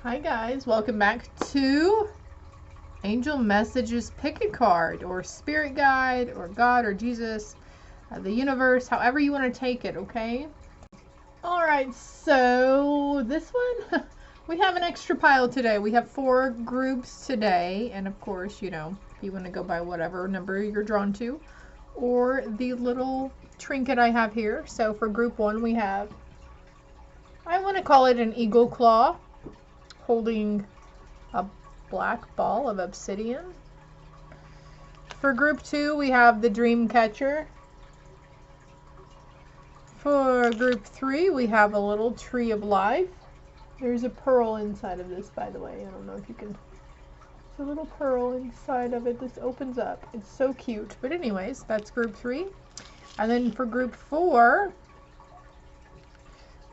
Hi guys, welcome back to Angel Messages. Pick a card or spirit guide or God or Jesus, the universe, however you want to take it, okay? Alright, so this one, we have an extra pile today. We have 4 groups today, and of course, you know, if you want to go by whatever number you're drawn to, or the little trinket I have here. So for group 1 we have, I want to call it an eagle claw, holding a black ball of obsidian. For group 2, we have the Dreamcatcher. For group 3, we have a little tree of life. There's a pearl inside of this, by the way. I don't know if you can. There's a little pearl inside of it. This opens up. It's so cute. But anyways, that's group 3. And then for group 4,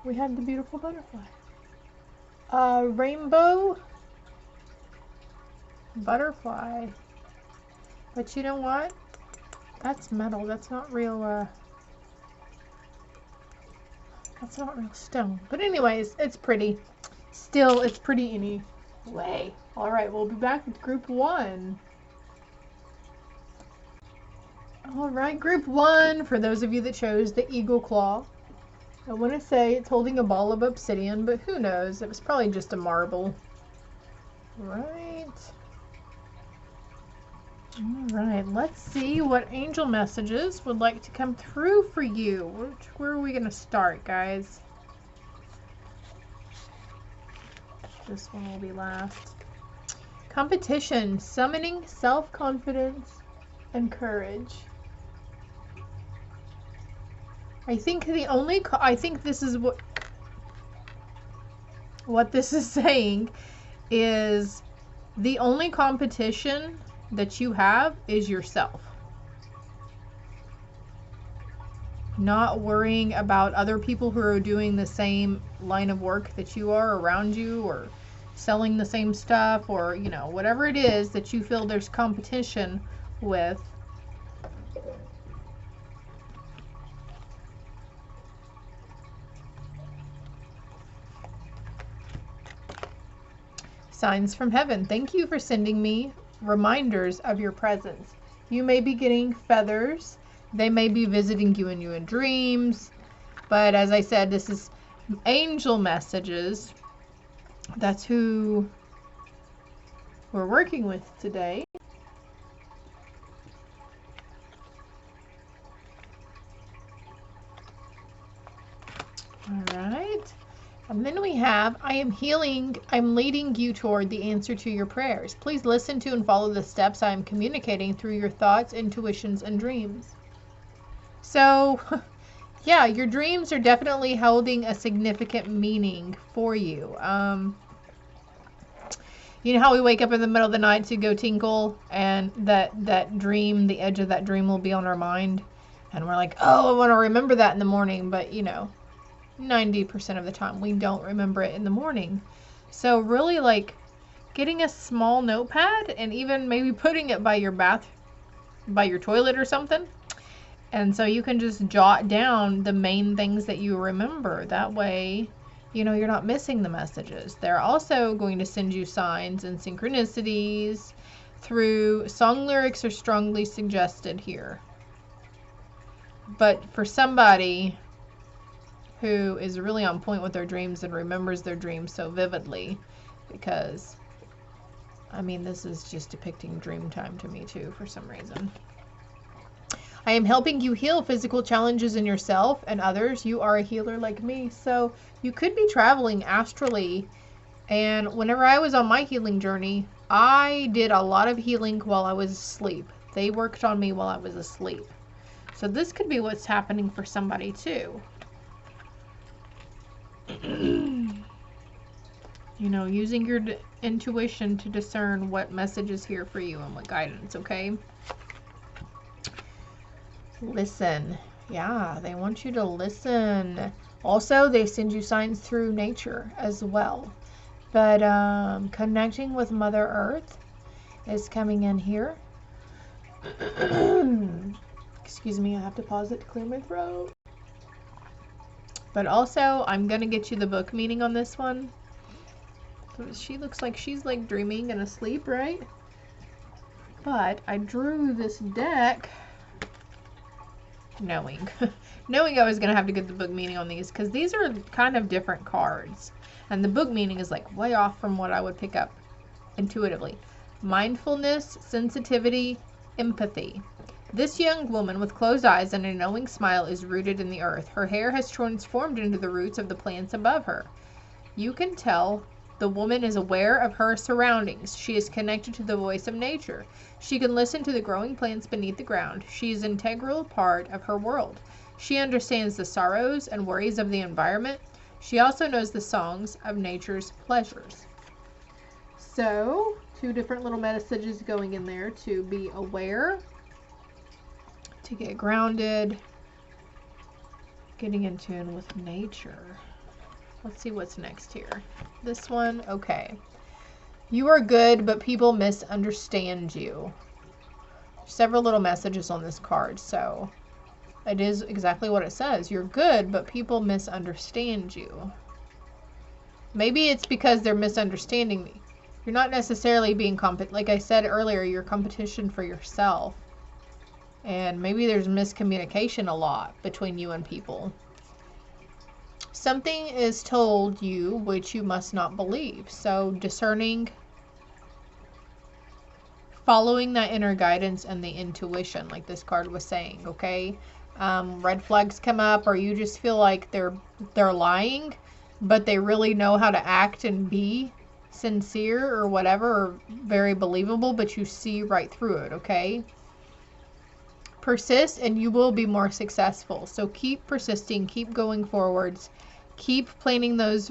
we have the beautiful butterfly. Rainbow butterfly. But you know what? That's metal. That's not real, that's not real stone. But anyways, it's pretty. Still, it's pretty anyway. Alright, we'll be back with group 1. Alright, group 1, for those of you that chose the eagle claw. I want to say it's holding a ball of obsidian, but who knows? It was probably just a marble. Right. Alright, let's see what angel messages would like to come through for you. Where are we going to start, guys? This one will be last. Competition, summoning self-confidence and courage. I think this is what this is saying is the only competition that you have is yourself. Not worrying about other people who are doing the same line of work that you are around you, or selling the same stuff, or, you know, whatever it is that you feel there's competition with. Signs from heaven. Thank you for sending me reminders of your presence. You may be getting feathers. They may be visiting you in dreams. But as I said, this is angel messages. That's who we're working with today. All right. And then we have, I am healing, I'm leading you toward the answer to your prayers. Please listen to and follow the steps I am communicating through your thoughts, intuitions, and dreams. So, yeah, your dreams are definitely holding a significant meaning for you. You know how we wake up in the middle of the night to go tinkle, and that dream, the edge of that dream will be on our mind, and we're like, oh, I want to remember that in the morning, but you know, 90% of the time we don't remember it in the morning. So really, like, getting a small notepad and even maybe putting it by your toilet or something, and so you can just jot down the main things that you remember. That way, you know, you're not missing the messages. They're also going to send you signs and synchronicities through song lyrics are strongly suggested here. But for somebody who is really on point with their dreams and remembers their dreams so vividly, because I mean, this is just depicting dream time to me too for some reason. I am helping you heal physical challenges in yourself and others. You are a healer like me. So you could be traveling astrally, and whenever I was on my healing journey, I did a lot of healing while I was asleep. They worked on me while I was asleep. So this could be what's happening for somebody too. You know, using your intuition to discern what message is here for you and what guidance, okay? Listen. Yeah, they want you to listen. Also, they send you signs through nature as well. But connecting with Mother Earth is coming in here. Excuse me, I have to pause it to clear my throat. But also, I'm going to get you the book meaning on this one. She looks like she's like dreaming and asleep, right? But I drew this deck knowing knowing I was going to have to get the book meaning on these, because these are kind of different cards. And the book meaning is like way off from what I would pick up intuitively. Mindfulness, sensitivity, empathy. This young woman with closed eyes and a knowing smile is rooted in the earth. Her hair has transformed into the roots of the plants above her. You can tell the woman is aware of her surroundings. She is connected to the voice of nature. She can listen to the growing plants beneath the ground. She is an integral part of her world. She understands the sorrows and worries of the environment. She also knows the songs of nature's pleasures. So, two different little messages going in there: to be aware, to get grounded, getting in tune with nature. Let's see what's next here. This one, okay. You are good, but people misunderstand you. Several little messages on this card, so it is exactly what it says. You're good, but people misunderstand you. Maybe it's because they're misunderstanding me. You're not necessarily being like I said earlier, you're competition for yourself. And maybe there's miscommunication a lot between you and people. Something is told you which you must not believe. So discerning, following that inner guidance and the intuition, like this card was saying, okay? Red flags come up, or you just feel like they're lying, but they really know how to act and be sincere or whatever, or very believable, but you see right through it, okay? Persist and you will be more successful. So keep persisting, keep going forwards, keep planting those,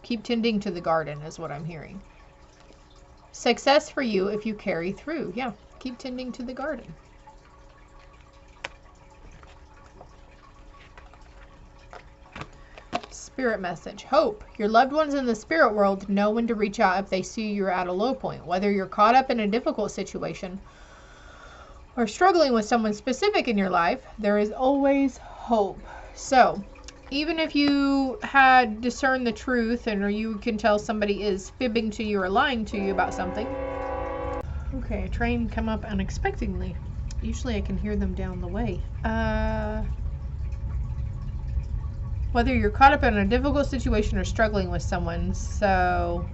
keep tending to the garden is what I'm hearing. Success for you if you carry through. Yeah, keep tending to the garden. Spirit message. Hope. Your loved ones in the spirit world know when to reach out if they see you're at a low point. Whether you're caught up in a difficult situation or struggling with someone specific in your life, there is always hope. So, even if you had discerned the truth, or you can tell somebody is fibbing to you or lying to you about something. Okay, a train come up unexpectedly. Usually I can hear them down the way. Whether you're caught up in a difficult situation or struggling with someone, so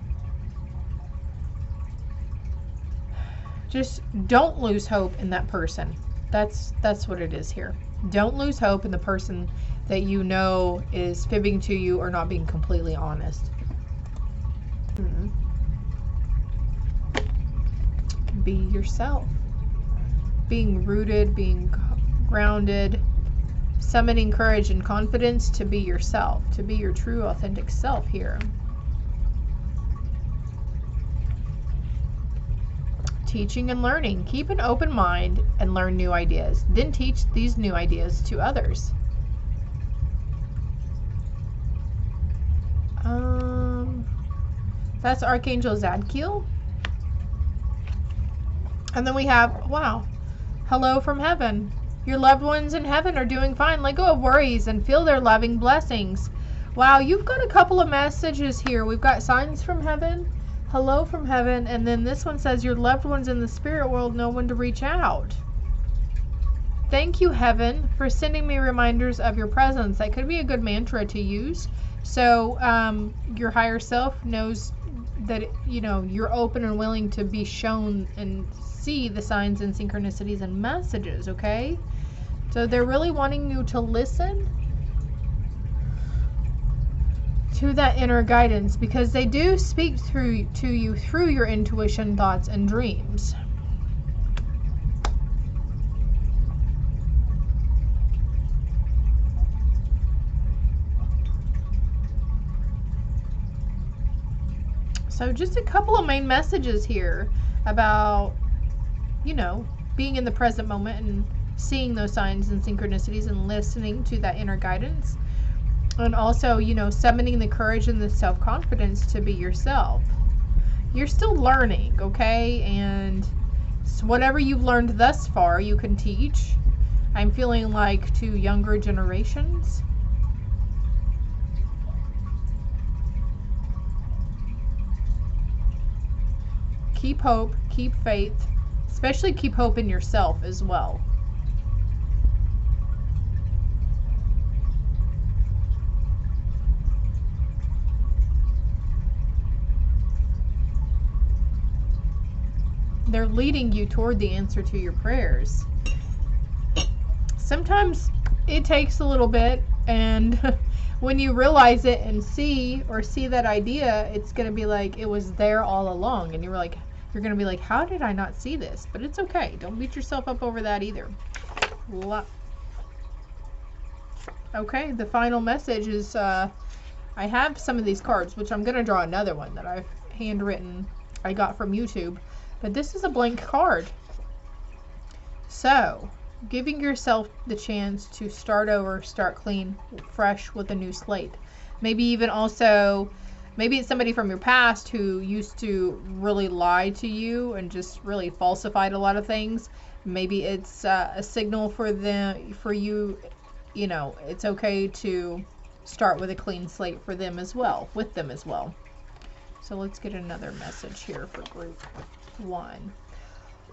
just don't lose hope in that person. That's what it is here. Don't lose hope in the person that you know is fibbing to you or not being completely honest. Be yourself. Being rooted, being grounded, summoning courage and confidence to be yourself, to be your true, authentic self here. Teaching and learning. Keep an open mind and learn new ideas. Then teach these new ideas to others. That's Archangel Zadkiel. And then we have, wow, hello from heaven. Your loved ones in heaven are doing fine. Let go of worries and feel their loving blessings. Wow, you've got a couple of messages here. We've got signs from heaven, hello from heaven, and then this one says your loved ones in the spirit world know when to reach out. Thank you, heaven, for sending me reminders of your presence. That could be a good mantra to use. So your higher self knows that, you know, you're open and willing to be shown and see the signs and synchronicities and messages, okay? So they're really wanting you to listen to that inner guidance, because they do speak to you through your intuition, thoughts, and dreams. So just a couple of main messages here about, you know, being in the present moment and seeing those signs and synchronicities and listening to that inner guidance. And also, you know, summoning the courage and the self-confidence to be yourself. You're still learning, okay? And so whatever you've learned thus far, you can teach. I'm feeling like to younger generations. keep hope, keep faith, especially keep hope in yourself as well. They're leading you toward the answer to your prayers. Sometimes it takes a little bit, and when you realize it and see that idea, it's going to be like it was there all along, and you're going to be like, how did I not see this? But it's okay. Don't beat yourself up over that either. Okay, the final message is I have some of these cards, which I'm going to draw another one that I've handwritten I got from YouTube. But this is a blank card. So, giving yourself the chance to start over, start clean, fresh with a new slate. Maybe even also, maybe it's somebody from your past who used to really lie to you and just really falsified a lot of things. Maybe it's a signal for you, you know, it's okay to start with a clean slate for them as well, with them as well. So let's get another message here for group 1.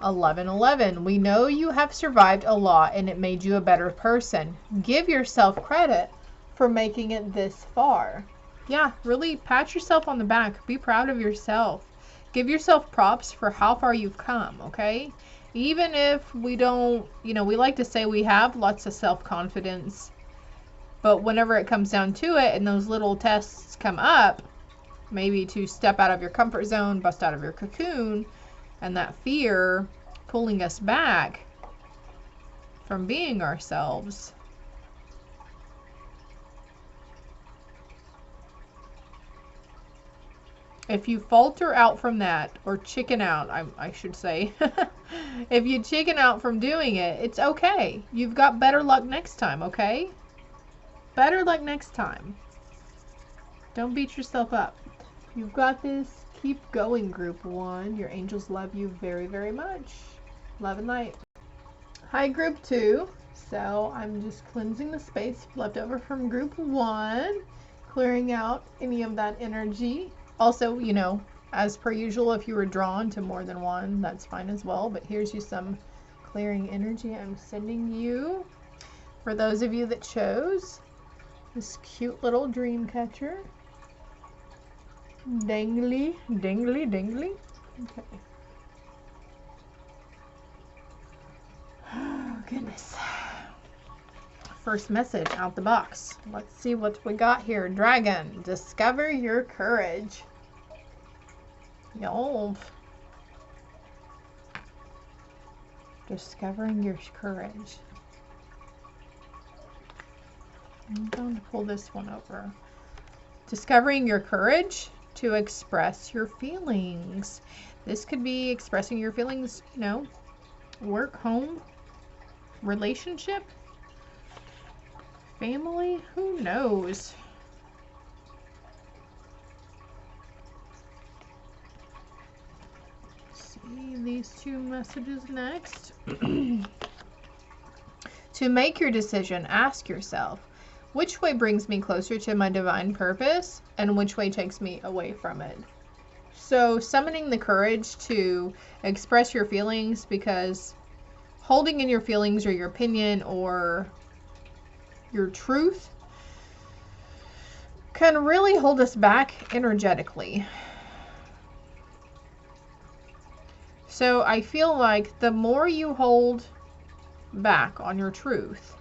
1111. We know you have survived a lot and it made you a better person. Give yourself credit for making it this far. Yeah, really pat yourself on the back. Be proud of yourself. Give yourself props for how far you've come, okay? Even if we don't, you know, we like to say we have lots of self-confidence, but whenever it comes down to it and those little tests come up, maybe to step out of your comfort zone, bust out of your cocoon, and that fear pulling us back from being ourselves. If you falter out from that, or chicken out, I should say, if you chicken out from doing it, it's okay. You've got better luck next time, okay? Better luck next time. Don't beat yourself up. You've got this. Keep going, group 1. Your angels love you very, very much. Love and light. Hi, group 2. So I'm just cleansing the space left over from group 1, clearing out any of that energy. Also, you know, as per usual, if you were drawn to more than one, that's fine as well. But here's you some clearing energy I'm sending you. For those of you that chose this cute little Dreamcatcher. Dangly, dangly, dangly. Okay. Oh, goodness. First message out the box. Let's see what we got here. Dragon, discover your courage. Yo. Discovering your courage. I'm going to pull this one over. Discovering your courage to express your feelings. This could be expressing your feelings, you know, work, home, relationship, family, who knows? See these two messages next. To make your decision, ask yourself, which way brings me closer to my divine purpose, and which way takes me away from it? So summoning the courage to express your feelings, because holding in your feelings or your opinion or your truth can really hold us back energetically. So I feel like the more you hold back on your truth,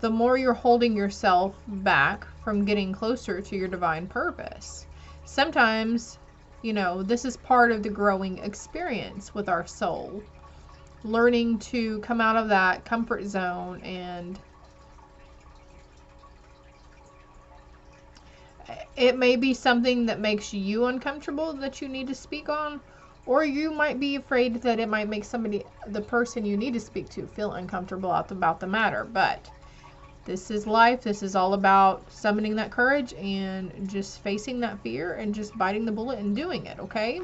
the more you're holding yourself back from getting closer to your divine purpose. Sometimes, you know, this is part of the growing experience with our soul. Learning to come out of that comfort zone, and it may be something that makes you uncomfortable that you need to speak on, or you might be afraid that it might make the person you need to speak to, feel uncomfortable about the matter. But this is life. This is all about summoning that courage and just facing that fear and just biting the bullet and doing it, okay?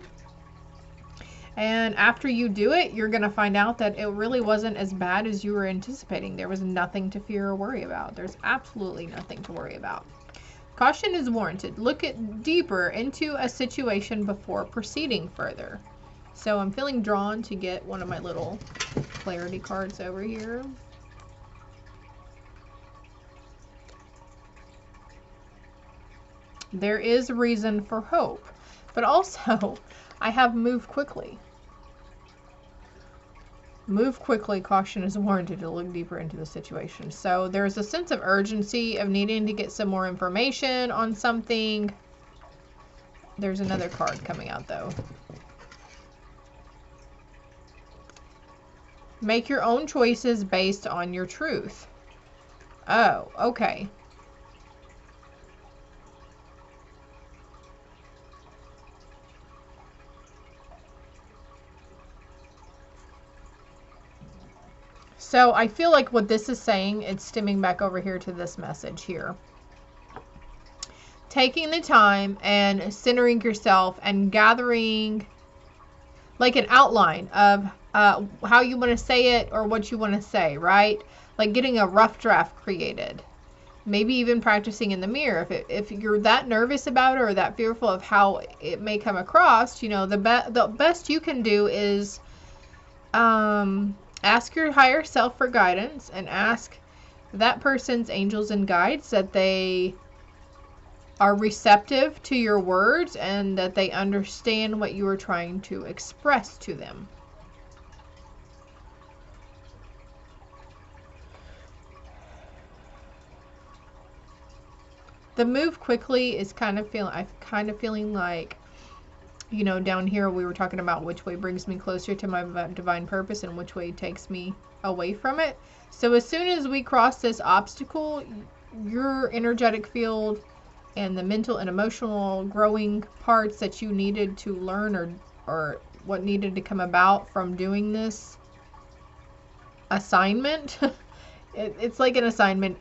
And after you do it, you're going to find out that it really wasn't as bad as you were anticipating. There was nothing to fear or worry about. There's absolutely nothing to worry about. Caution is warranted. Look deeper into a situation before proceeding further. So I'm feeling drawn to get one of my little clarity cards over here. There is reason for hope, but also I have move quickly. Move quickly, caution is warranted to look deeper into the situation. So there's a sense of urgency of needing to get some more information on something. There's another card coming out though. Make your own choices based on your truth. Oh, okay. So I feel like what this is saying, it's stemming back over here to this message here. Taking the time and centering yourself and gathering like an outline of how you want to say it or what you want to say, right? Like getting a rough draft created. Maybe even practicing in the mirror. If you're that nervous about it or that fearful of how it may come across, you know, the best you can do is ask your higher self for guidance and ask that person's angels and guides that they are receptive to your words and that they understand what you are trying to express to them. The move quickly is I'm kind of feeling like, you know, down here we were talking about which way brings me closer to my divine purpose and which way takes me away from it. So as soon as we cross this obstacle, your energetic field and the mental and emotional growing parts that you needed to learn or what needed to come about from doing this assignment, it's like an assignment,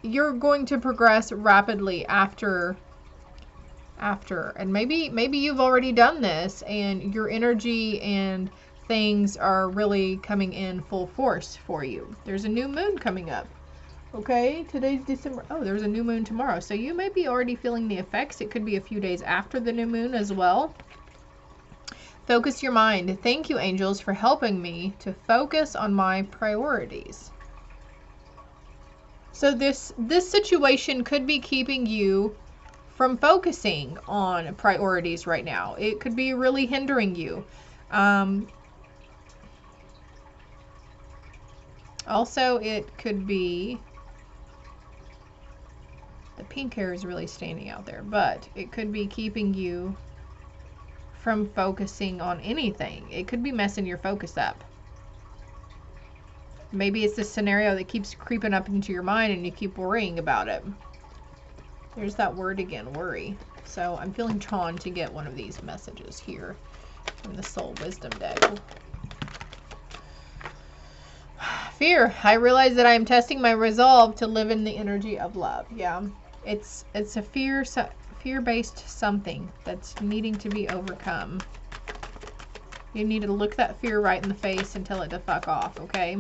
you're going to progress rapidly after, and maybe you've already done this and your energy and things are really coming in full force for you. There's a new moon coming up. Okay, today's December. Oh, there's a new moon tomorrow. So you may be already feeling the effects. It could be a few days after the new moon as well. Focus your mind. Thank you, angels, for helping me to focus on my priorities. So this situation could be keeping you from focusing on priorities right now. It could be really hindering you. Also, it could be, the pink hair is really standing out there, but it could be keeping you from focusing on anything. It could be messing your focus up. Maybe it's this scenario that keeps creeping up into your mind and you keep worrying about it. There's that word again, worry. So I'm feeling drawn to get one of these messages here from the Soul Wisdom deck. Fear. I realize that I am testing my resolve to live in the energy of love. Yeah, it's a fear-based something that's needing to be overcome. You need to look that fear right in the face and tell it to fuck off, okay?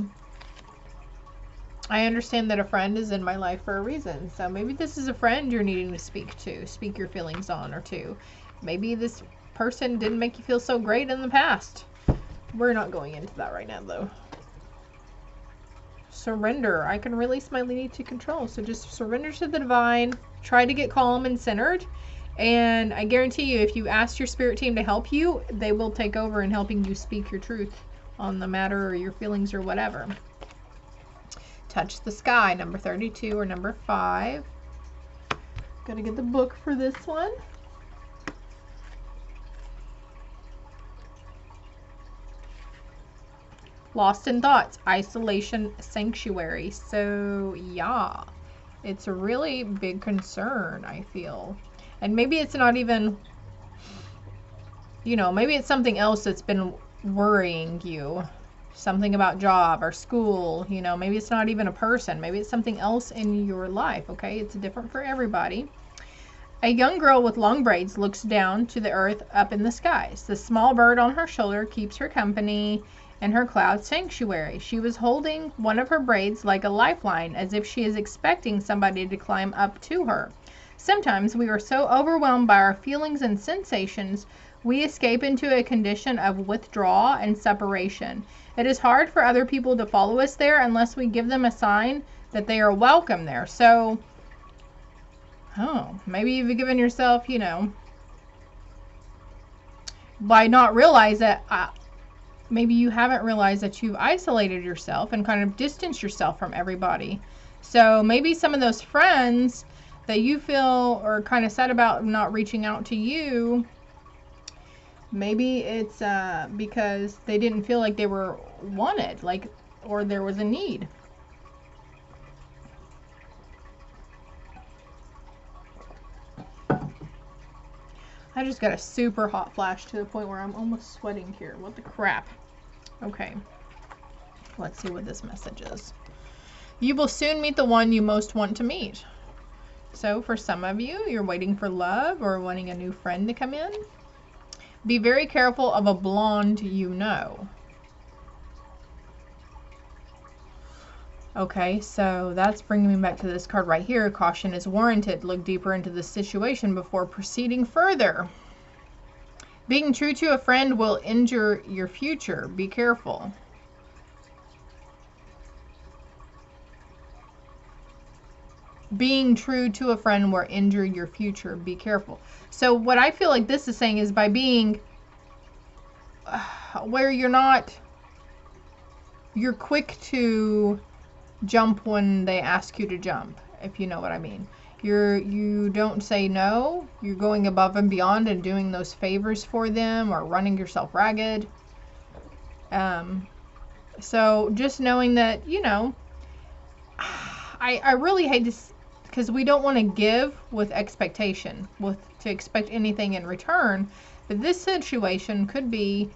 I understand that a friend is in my life for a reason. So maybe this is a friend you're needing to speak your feelings on or to. Maybe this person didn't make you feel so great in the past. We're not going into that right now, though. Surrender. I can release my need to control. So just surrender to the divine. Try to get calm and centered. And I guarantee you, if you ask your spirit team to help you, they will take over in helping you speak your truth on the matter or your feelings or whatever. Touch the Sky, number 32 or number 5. Gotta get the book for this one. Lost in Thoughts, Isolation Sanctuary. So yeah, it's a really big concern, I feel. And maybe it's not even, you know, maybe it's something else that's been worrying you. Something about job or school, you know, maybe it's not even a person. Maybe it's something else in your life, okay? It's different for everybody. A young girl with long braids looks down to the earth up in the skies. The small bird on her shoulder keeps her company in her cloud sanctuary. She was holding one of her braids like a lifeline, as if she is expecting somebody to climb up to her. Sometimes we are so overwhelmed by our feelings and sensations, we escape into a condition of withdrawal and separation. It is hard for other people to follow us there unless we give them a sign that they are welcome there. So, maybe you've given yourself, by not realize that, maybe you haven't realized that you've isolated yourself and kind of distanced yourself from everybody. So maybe some of those friends that you feel are kind of sad about not reaching out to you, maybe it's because they didn't feel like they were wanted, or there was a need. I just got a super hot flash to the point where I'm almost sweating here. What the crap? Okay. Let's see what this message is. You will soon meet the one you most want to meet. So for some of you, you're waiting for love or wanting a new friend to come in. Be very careful of a blonde you know. Okay, so that's bringing me back to this card right here. Caution is warranted. Look deeper into the situation before proceeding further. Being true to a friend will injure your future. Be careful. Being true to a friend will injure your future. Be careful. So what I feel like this is saying is by being where you're quick to jump when they ask you to jump, if you know what I mean. You don't say no. You're going above and beyond and doing those favors for them or running yourself ragged. So just knowing that, I really hate this, because we don't want to give with expectation, to expect anything in return. But this situation could be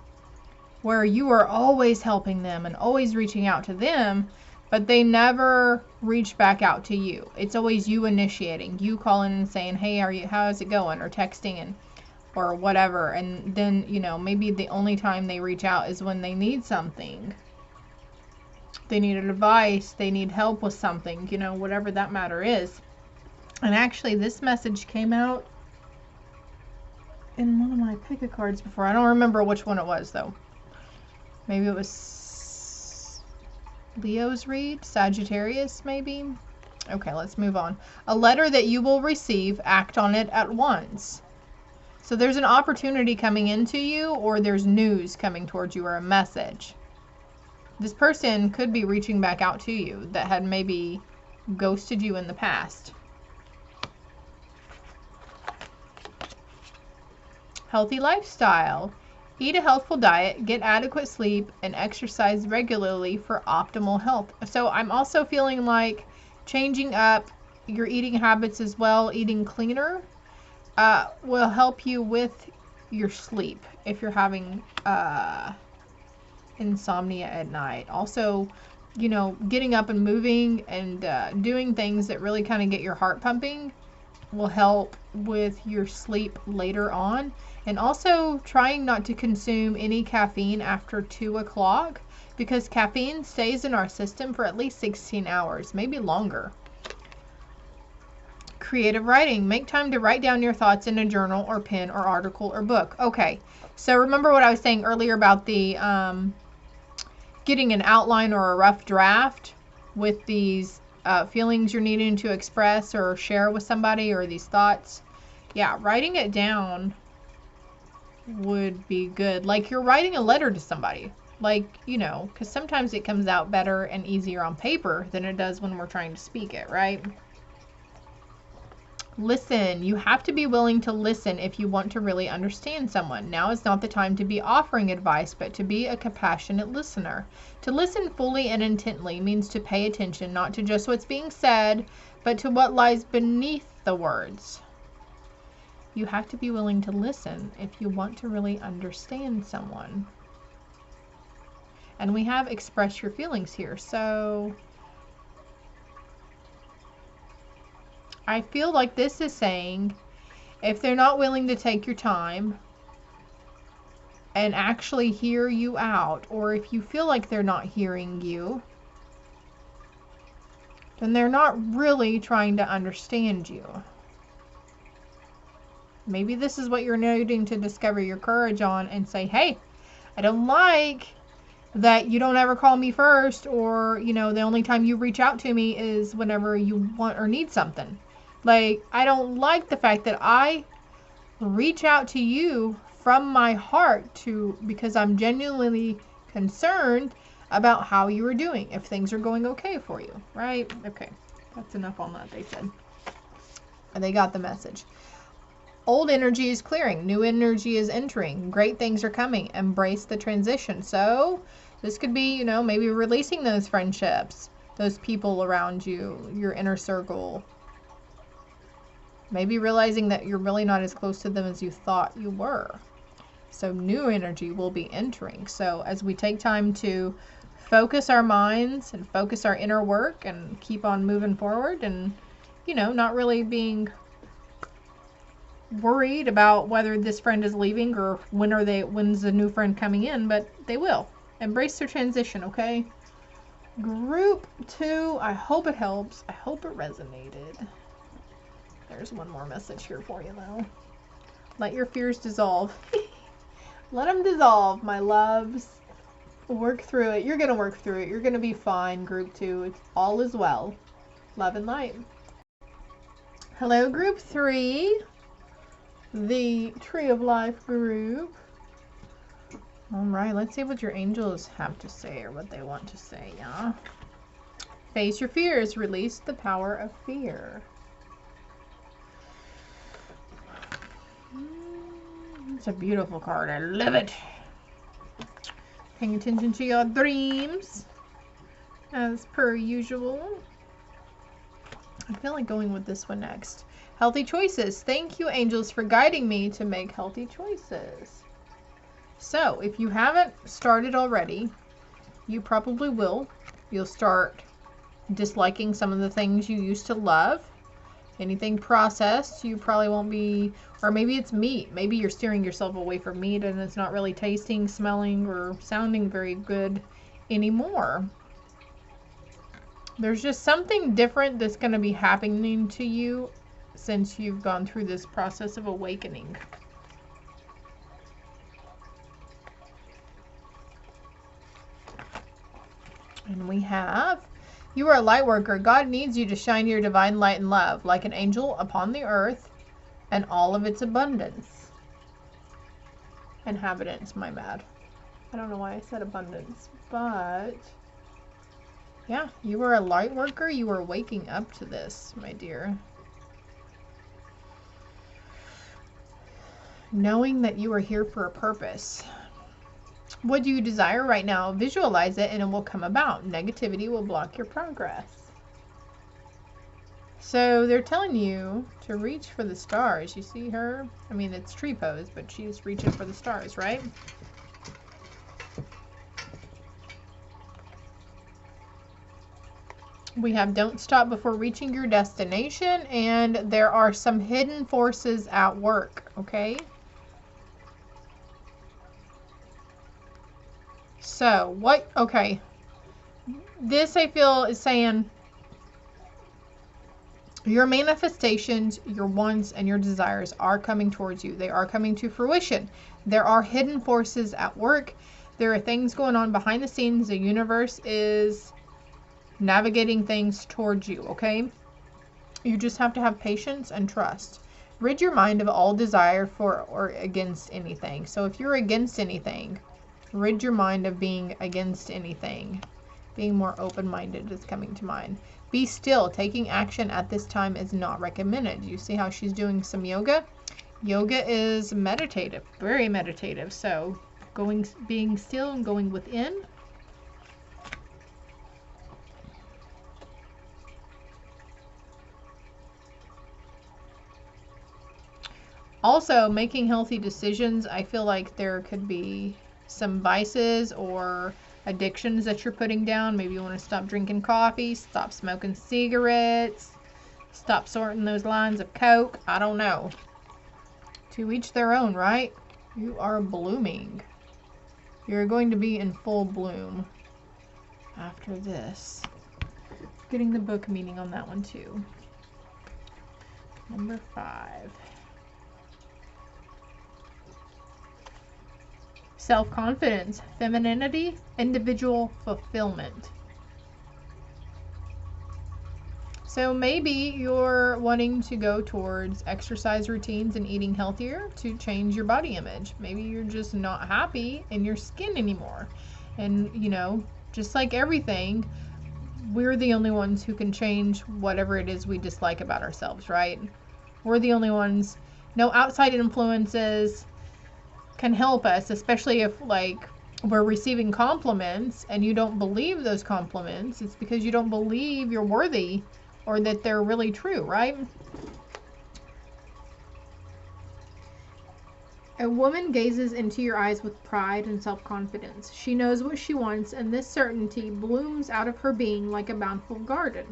where you are always helping them and always reaching out to them, but they never reach back out to you. It's always you initiating, you calling and saying, hey, how's it going? Or texting or whatever. And then, maybe the only time they reach out is when they need something. They need advice, they need help with something, whatever that matter is. And actually, this message came out in one of my pick a cards before. I don't remember which one it was, though. Maybe it was Leo's read, Sagittarius, maybe. Okay, let's move on. A letter that you will receive, act on it at once. So there's an opportunity coming into you, or there's news coming towards you, or a message. This person could be reaching back out to you that had maybe ghosted you in the past. Healthy lifestyle. Eat a healthful diet, get adequate sleep, and exercise regularly for optimal health. So I'm also feeling like changing up your eating habits as well, eating cleaner, will help you with your sleep if you're having insomnia at night. Also, getting up and moving and doing things that really kind of get your heart pumping will help with your sleep later on. And also trying not to consume any caffeine after 2 o'clock, because caffeine stays in our system for at least 16 hours, maybe longer. Creative writing. Make time to write down your thoughts in a journal or pen or article or book. Okay, so remember what I was saying earlier about the getting an outline or a rough draft with these feelings you're needing to express or share with somebody, or these thoughts. Yeah, writing it down would be good. Like you're writing a letter to somebody. Because sometimes it comes out better and easier on paper than it does when we're trying to speak it, right? Listen. You have to be willing to listen if you want to really understand someone. Now is not the time to be offering advice, but to be a compassionate listener. To listen fully and intently means to pay attention, not to just what's being said, but to what lies beneath the words. You have to be willing to listen if you want to really understand someone. And we have express your feelings here. So I feel like this is saying, if they're not willing to take your time and actually hear you out, or if you feel like they're not hearing you, then they're not really trying to understand you. Maybe this is what you're needing to discover your courage on and say, hey, I don't like that you don't ever call me first, or, you know, the only time you reach out to me is whenever you want or need something. Like, I don't like the fact that I reach out to you from my heart because I'm genuinely concerned about how you are doing, if things are going okay for you, right? Okay, that's enough on that, they said. And they got the message. Old energy is clearing. New energy is entering. Great things are coming. Embrace the transition. So this could be, you know, maybe releasing those friendships, those people around you, your inner circle. Maybe realizing that you're really not as close to them as you thought you were. So new energy will be entering. So as we take time to focus our minds and focus our inner work and keep on moving forward and, you know, not really being worried about whether this friend is leaving or when's the new friend coming in, but they will. Embrace their transition, okay? Group 2, I hope it helps. I hope it resonated. There's one more message here for you, though. Let your fears dissolve. Let them dissolve, my loves. Work through it. You're going to work through it. You're going to be fine, Group 2. It's all is well. Love and light. Hello, Group 3. The Tree of Life group. All right, let's see what your angels have to say or what they want to say, yeah? Face your fears. Release the power of fear. It's a beautiful card. I love it. Paying attention to your dreams as per usual. I feel like going with this one next. Healthy choices. Thank you, angels, for guiding me to make healthy choices. So, if you haven't started already, you probably will. You'll start disliking some of the things you used to love. Anything processed, you probably won't be, or maybe it's meat. Maybe you're steering yourself away from meat and it's not really tasting, smelling, or sounding very good anymore. There's just something different that's going to be happening to you since you've gone through this process of awakening. And we have, you are a light worker. God needs you to shine your divine light and love like an angel upon the earth and all of its abundance. Inhabitants, my bad. I don't know why I said abundance, but yeah, you are a light worker. You are waking up to this, my dear. Knowing that you are here for a purpose. What do you desire right now? Visualize it and it will come about. Negativity will block your progress. So they're telling you to reach for the stars. You see her? I mean, it's tree pose, but she's reaching for the stars, right? We have don't stop before reaching your destination, and there are some hidden forces at work, okay? So, what, okay. This I feel is saying your manifestations, your wants, and your desires are coming towards you. They are coming to fruition. There are hidden forces at work. There are things going on behind the scenes. The universe is navigating things towards you, okay? You just have to have patience and trust. Rid your mind of all desire for or against anything. So if you're against anything, rid your mind of being against anything. Being more open-minded is coming to mind. Be still. Taking action at this time is not recommended. You see how she's doing some yoga? Yoga is meditative, very meditative. So being still and going within. Also, making healthy decisions. I feel like there could be some vices or addictions that you're putting down. Maybe you want to stop drinking coffee, stop smoking cigarettes, stop sorting those lines of Coke. I don't know. To each their own, right? You are blooming. You're going to be in full bloom after this. Getting the book meaning on that one too. Number 5. self-confidence, femininity, individual fulfillment. So maybe you're wanting to go towards exercise routines and eating healthier to change your body image. Maybe you're just not happy in your skin anymore. And, you know, just like everything, we're the only ones who can change whatever it is we dislike about ourselves, right? We're the only ones. No outside influences can help us, especially if, like, we're receiving compliments and you don't believe those compliments. It's because you don't believe you're worthy or that they're really true, right? A woman gazes into your eyes with pride and self-confidence. She knows what she wants, and this certainty blooms out of her being like a bountiful garden.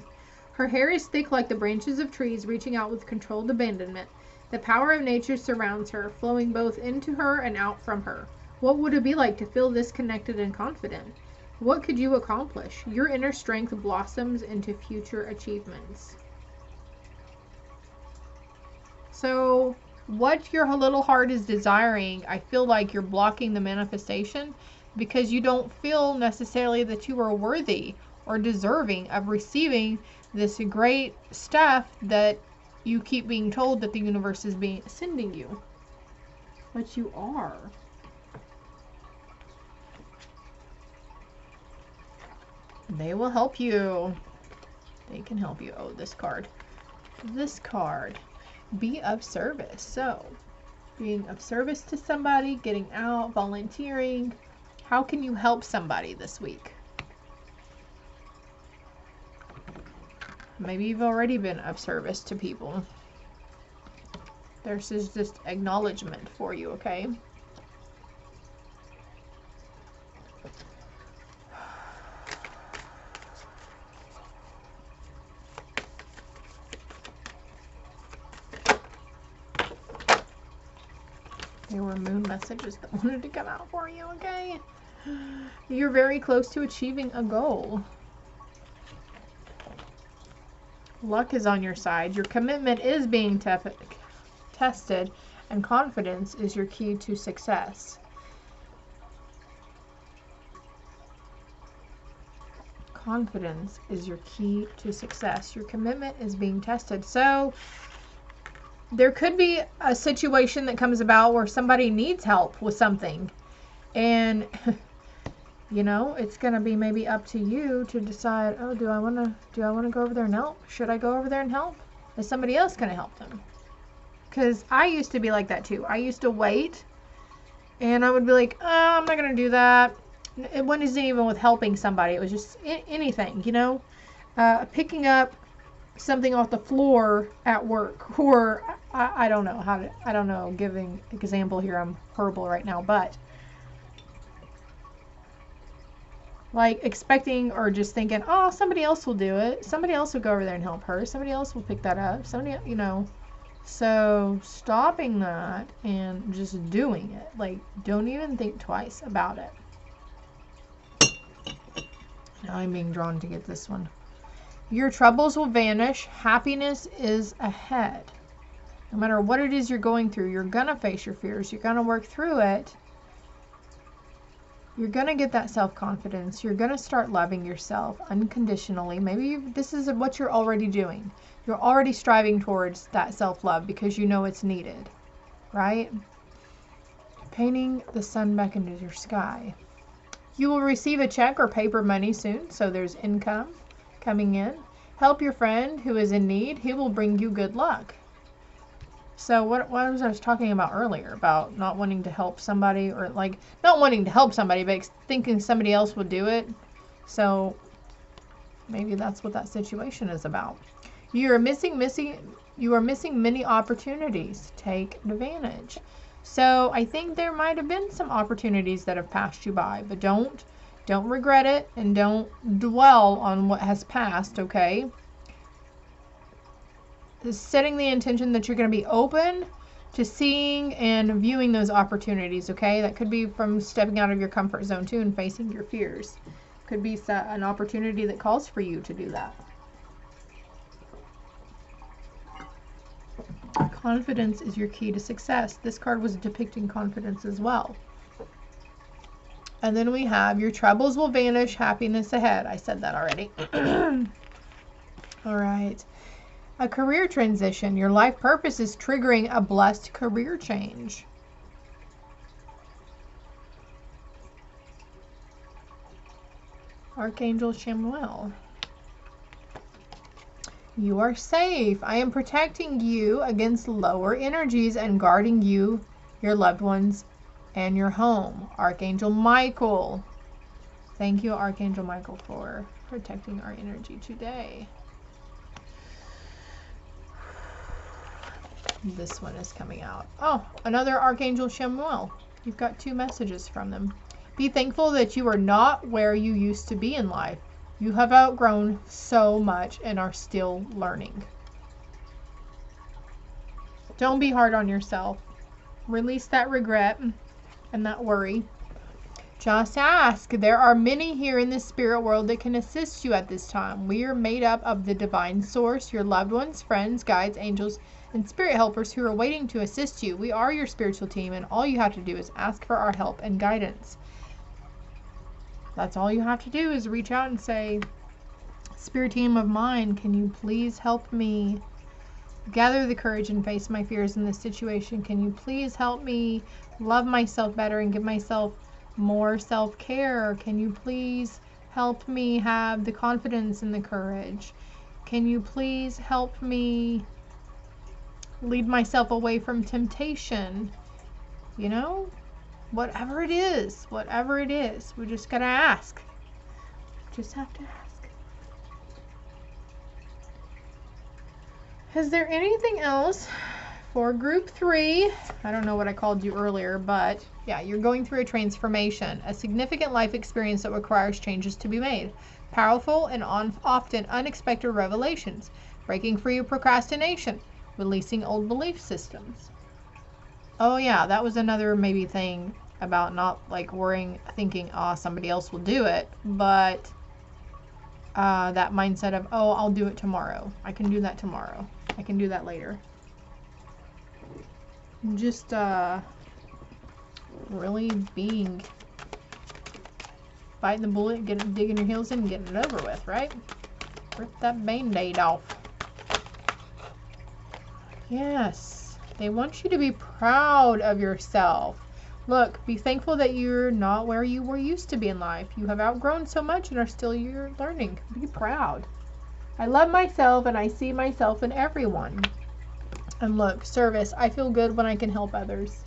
Her hair is thick like the branches of trees, reaching out with controlled abandonment. The power of nature surrounds her, flowing both into her and out from her. What would it be like to feel this connected and confident? What could you accomplish? Your inner strength blossoms into future achievements. So, what your little heart is desiring, I feel like you're blocking the manifestation because you don't feel necessarily that you are worthy or deserving of receiving this great stuff that you keep being told that the universe is sending you. But you are. They will help you. They can help you. Oh, this card. This card. Be of service. So, being of service to somebody, getting out, volunteering. How can you help somebody this week? Maybe you've already been of service to people. This is just acknowledgement for you, okay? There were moon messages that wanted to come out for you, okay? You're very close to achieving a goal. Luck is on your side. Your commitment is being tested, and confidence is your key to success. Confidence is your key to success. Your commitment is being tested. So, there could be a situation that comes about where somebody needs help with something. And, you know, it's going to be maybe up to you to decide, oh, do I want to go over there and help? Should I go over there and help? Is somebody else going to help them? Because I used to be like that too. I used to wait and I would be like, oh, I'm not going to do that. It wasn't even with helping somebody. It was just anything, you know, picking up something off the floor at work, or I don't know how to, I don't know, giving example here, I'm horrible right now, but like expecting or just thinking, oh, somebody else will do it, somebody else will go over there and help her, somebody else will pick that up, somebody, you know. So stopping that and just doing it, like don't even think twice about it. Now I'm being drawn to get this one. Your troubles will vanish. Happiness is ahead. No matter what it is you're going through, you're going to face your fears. You're going to work through it. You're going to get that self-confidence. You're going to start loving yourself unconditionally. Maybe this is what you're already doing. You're already striving towards that self-love because you know it's needed, right? Painting the sun back into your sky. You will receive a check or paper money soon, so there's income coming in. Help your friend who is in need. He will bring you good luck. So what was I was talking about earlier about not wanting to help somebody, or like not wanting to help somebody, but thinking somebody else would do it. So maybe that's what that situation is about. You are missing many opportunities. Take advantage. So I think there might have been some opportunities that have passed you by, but don't regret it and don't dwell on what has passed, okay? Just setting the intention that you're going to be open to seeing and viewing those opportunities, okay? That could be from stepping out of your comfort zone too and facing your fears. Could be an opportunity that calls for you to do that. Confidence is your key to success. This card was depicting confidence as well. And then we have your troubles will vanish, happiness ahead. I said that already. All right. A career transition. Your life purpose is triggering a blessed career change. Archangel Chamuel. You are safe. I am protecting you against lower energies and guarding you, your loved ones, and your home. Archangel Michael. Thank you, Archangel Michael, for protecting our energy today. This one is coming out. Oh, another Archangel Chamuel. You've got 2 messages from them. Be thankful that you are not where you used to be in life. You have outgrown so much and are still learning. Don't be hard on yourself. Release that regret and that worry. Just ask. There are many here in the spirit world that can assist you at this time. We are made up of the divine source, your loved ones, friends, guides, angels, and spirit helpers who are waiting to assist you. We are your spiritual team, and all you have to do is ask for our help and guidance. That's all you have to do is reach out and say, Spirit team of mine, can you please help me gather the courage and face my fears in this situation? Can you please help me love myself better and give myself more self-care? Can you please help me have the confidence and the courage? Can you please help me lead myself away from temptation? You know, whatever it is, we just gotta ask. Just have to ask. Is there anything else for group 3? I don't know what I called you earlier, but yeah, you're going through a transformation, a significant life experience that requires changes to be made. Powerful and often unexpected revelations, breaking free of procrastination, releasing old belief systems. Oh yeah, that was another maybe thing about not like worrying, thinking, oh, somebody else will do it, but that mindset of, oh, I'll do it tomorrow. I can do that tomorrow. I can do that later. Just really biting the bullet, digging your heels in and getting it over with, right? Rip that Band-Aid off. Yes, they want you to be proud of yourself. Look, be thankful that you're not where you were used to be in life. You have outgrown so much and are still learning. Be proud. I love myself and I see myself in everyone. And look, service. I feel good when I can help others.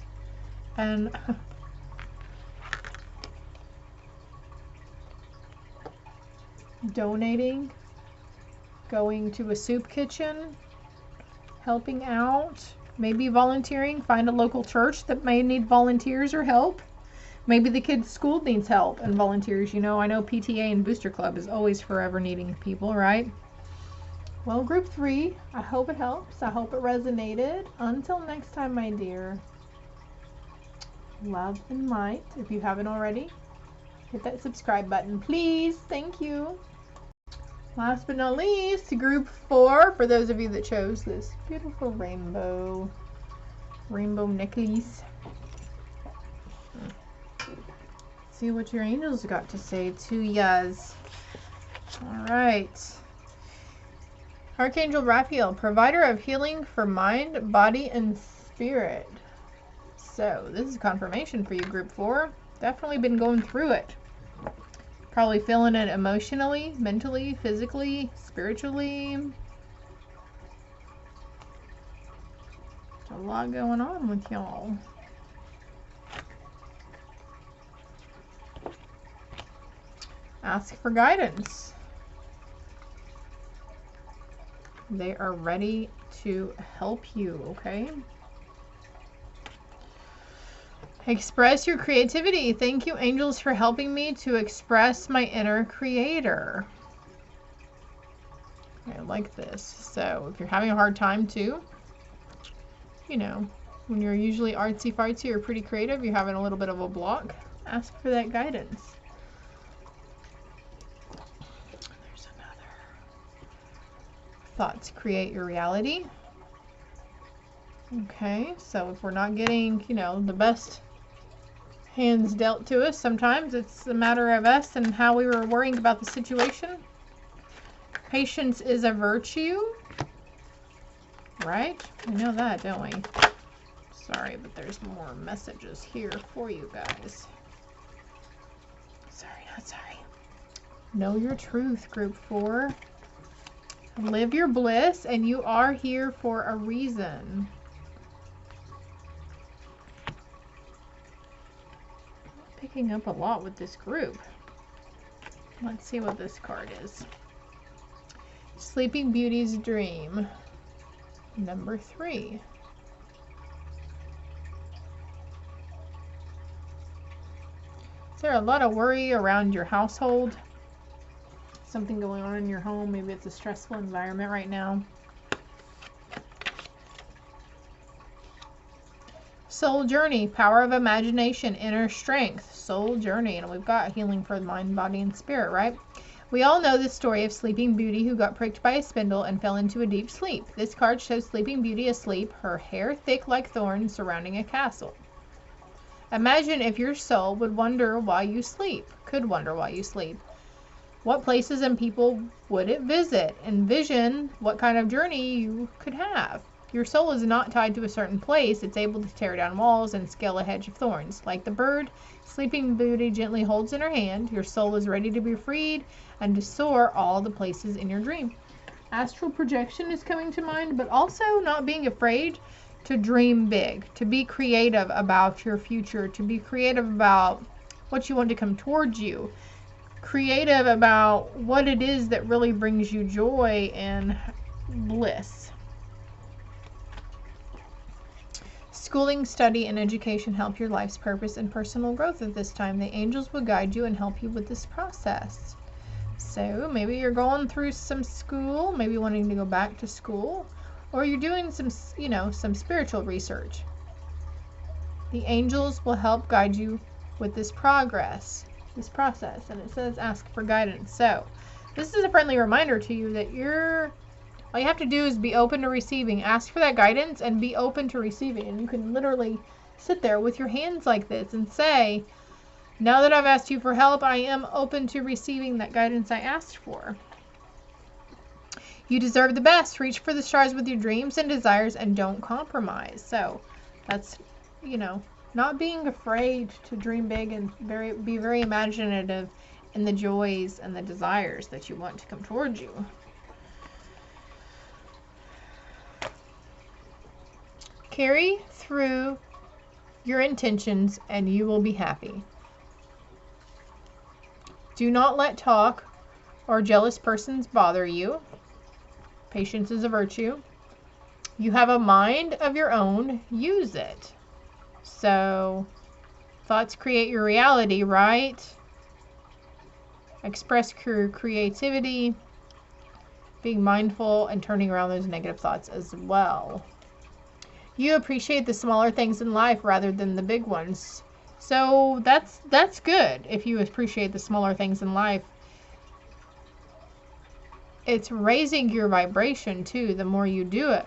And donating, going to a soup kitchen, helping out, maybe volunteering. Find a local church that may need volunteers or help. Maybe the kids' school needs help and volunteers. You know, I know PTA and Booster Club is always forever needing people, right? Well, group 3, I hope it helps. I hope it resonated. Until next time, my dear. Love and light. If you haven't already, hit that subscribe button, please. Thank you. Last but not least, group 4, for those of you that chose this beautiful rainbow necklace. See what your angels got to say to yas. All right. Archangel Raphael, provider of healing for mind, body, and spirit. So this is confirmation for you, group 4. Definitely been going through it. Probably feeling it emotionally, mentally, physically, spiritually. There's a lot going on with y'all. Ask for guidance. They are ready to help you, okay? Express your creativity. Thank you, angels, for helping me to express my inner creator. I like this. So if you're having a hard time too, you know, when you're usually artsy-fartsy or pretty creative, you're having a little bit of a block, ask for that guidance. There's another. Thoughts create your reality. Okay, so if we're not getting, you know, the best Hands dealt to us. Sometimes it's a matter of us and how we were worrying about the situation. Patience is a virtue, right? We know that, don't we? Sorry, but there's more messages here for you guys. Sorry, not sorry. Know your truth, group 4. Live your bliss, and you are here for a reason. Picking up a lot with this group. Let's see what this card is. Sleeping Beauty's Dream. Number 3. Is there a lot of worry around your household? Something going on in your home? Maybe it's a stressful environment right now. Soul Journey, power of imagination, inner strength, soul journey. And we've got healing for the mind, body, and spirit, right? We all know the story of Sleeping Beauty who got pricked by a spindle and fell into a deep sleep. This card shows Sleeping Beauty asleep, her hair thick like thorns surrounding a castle. Imagine if your soul would wonder why you sleep, could wonder why you sleep. What places and people would it visit? Envision what kind of journey you could have. Your soul is not tied to a certain place. It's able to tear down walls and scale a hedge of thorns. Like the bird Sleeping Beauty gently holds in her hand, your soul is ready to be freed and to soar all the places in your dream. Astral projection is coming to mind, but also not being afraid to dream big, to be creative about your future, to be creative about what you want to come towards you, creative about what it is that really brings you joy and bliss. Schooling, study, and education help your life's purpose and personal growth at this time. The angels will guide you and help you with this process. So maybe you're going through some school, maybe wanting to go back to school, or you're doing some, some spiritual research. The angels will help guide you with this process. And it says ask for guidance. So this is a friendly reminder to you that all you have to do is be open to receiving. Ask for that guidance and be open to receiving. And you can literally sit there with your hands like this and say, now that I've asked you for help, I am open to receiving that guidance I asked for. You deserve the best. Reach for the stars with your dreams and desires and don't compromise. So that's, not being afraid to dream big and be very imaginative in the joys and the desires that you want to come towards you. Carry through your intentions and you will be happy. Do not let talk or jealous persons bother you. Patience is a virtue. You have a mind of your own. Use it. So, thoughts create your reality, right? Express creativity, being mindful, and turning around those negative thoughts as well. You appreciate the smaller things in life rather than the big ones. So that's good if you appreciate the smaller things in life. It's raising your vibration too, the more you do it.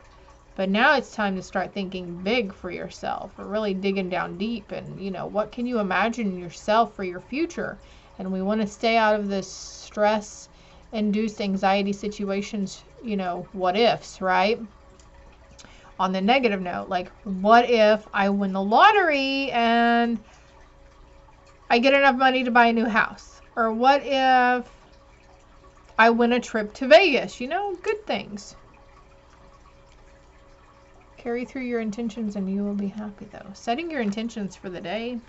But now it's time to start thinking big for yourself, or really digging down deep and, what can you imagine yourself for your future? And we want to stay out of this stress-induced anxiety situations, what ifs, right? On the negative note, like, what if I win the lottery and I get enough money to buy a new house? Or what if I win a trip to Vegas? Good things. Carry through your intentions and you will be happy, though. Setting your intentions for the day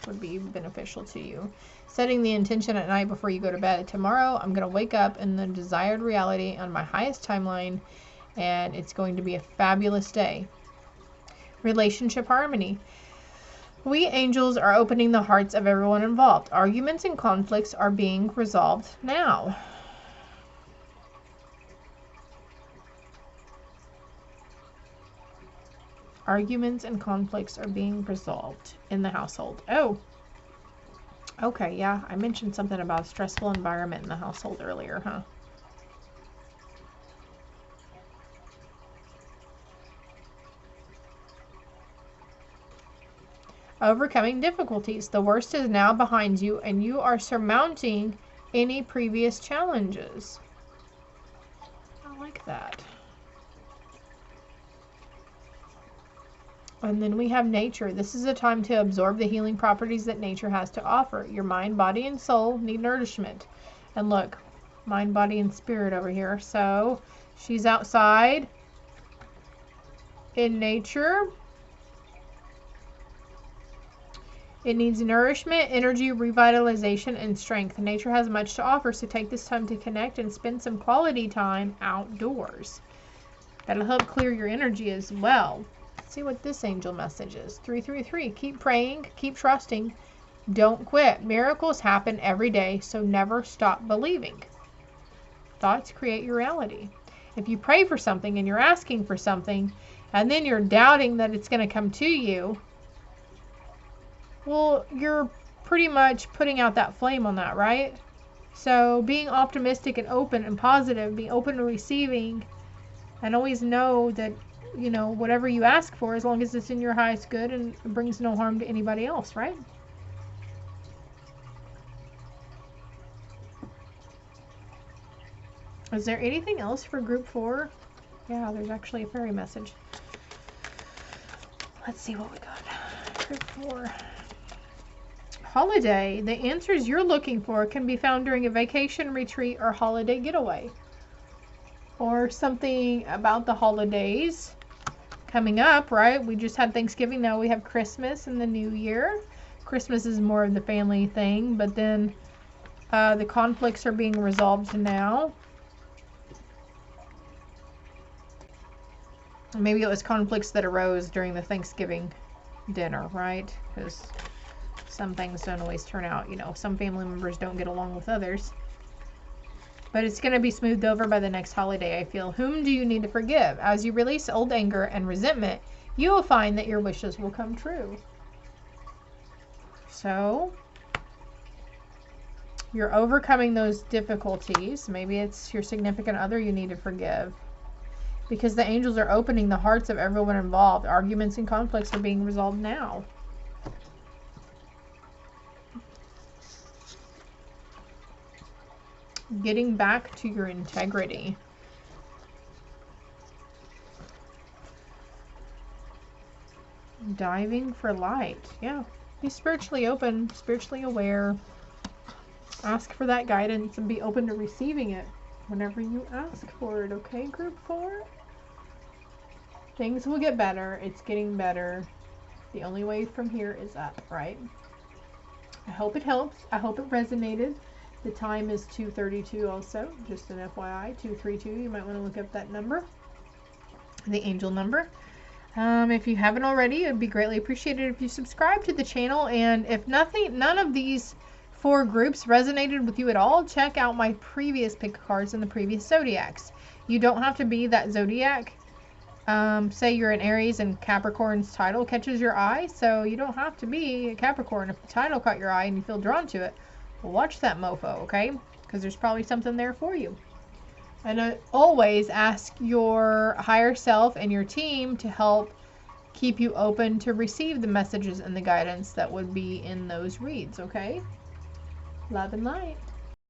would be beneficial to you. Setting the intention at night before you go to bed. Tomorrow, I'm going to wake up in the desired reality on my highest timeline, and it's going to be a fabulous day. Relationship harmony. We angels are opening the hearts of everyone involved. Arguments and conflicts are being resolved now. Arguments and conflicts are being resolved in the household. Oh, okay, yeah, I mentioned something about a stressful environment in the household earlier, huh? Overcoming difficulties. The worst is now behind you, and you are surmounting any previous challenges. I like that. And then we have nature. This is a time to absorb the healing properties that nature has to offer. Your mind, body, and soul need nourishment. And look, mind, body, and spirit over here. So she's outside in nature. It needs nourishment, energy, revitalization, and strength. Nature has much to offer, so take this time to connect and spend some quality time outdoors. That'll help clear your energy as well. Let's see what this angel message is. 333. Keep praying, keep trusting, don't quit. Miracles happen every day, so never stop believing. Thoughts create your reality. If you pray for something and you're asking for something, and then you're doubting that it's going to come to you, well, you're pretty much putting out that flame on that, right? So being optimistic and open and positive, being open to receiving, and always know that, you know, whatever you ask for, as long as it's in your highest good and it brings no harm to anybody else, right? Is there anything else for group 4? Yeah, there's actually a fairy message. Let's see what we got. Group 4. Holiday. The answers you're looking for can be found during a vacation, retreat, or holiday getaway. Or something about the holidays coming up, right? We just had Thanksgiving, now we have Christmas and the New Year. Christmas is more of the family thing, but then the conflicts are being resolved now. Maybe it was conflicts that arose during the Thanksgiving dinner, right? Because some things don't always turn out, you know, some family members don't get along with others. But it's going to be smoothed over by the next holiday, I feel. Whom do you need to forgive? As you release old anger and resentment, you will find that your wishes will come true. So, you're overcoming those difficulties. Maybe it's your significant other you need to forgive. Because the angels are opening the hearts of everyone involved. Arguments and conflicts are being resolved now. Getting back to your integrity. Diving for light. Yeah. Be spiritually open, spiritually aware. Ask for that guidance and be open to receiving it whenever you ask for it. Okay, group 4? Things will get better. It's getting better. The only way from here is up, right? I hope it helps. I hope it resonated. The time is 2:32 also, just an FYI, 232. You might want to look up that number, the angel number. If you haven't already, it would be greatly appreciated if you subscribe to the channel. And if none of these 4 groups resonated with you at all, check out my previous pick cards in the previous zodiacs. You don't have to be that zodiac. Say you're an Aries and Capricorn's title catches your eye, so you don't have to be a Capricorn. If the title caught your eye and you feel drawn to it, watch that mofo, okay? Because there's probably something there for you. And always ask your higher self and your team to help keep you open to receive the messages and the guidance that would be in those reads, okay? Love and light.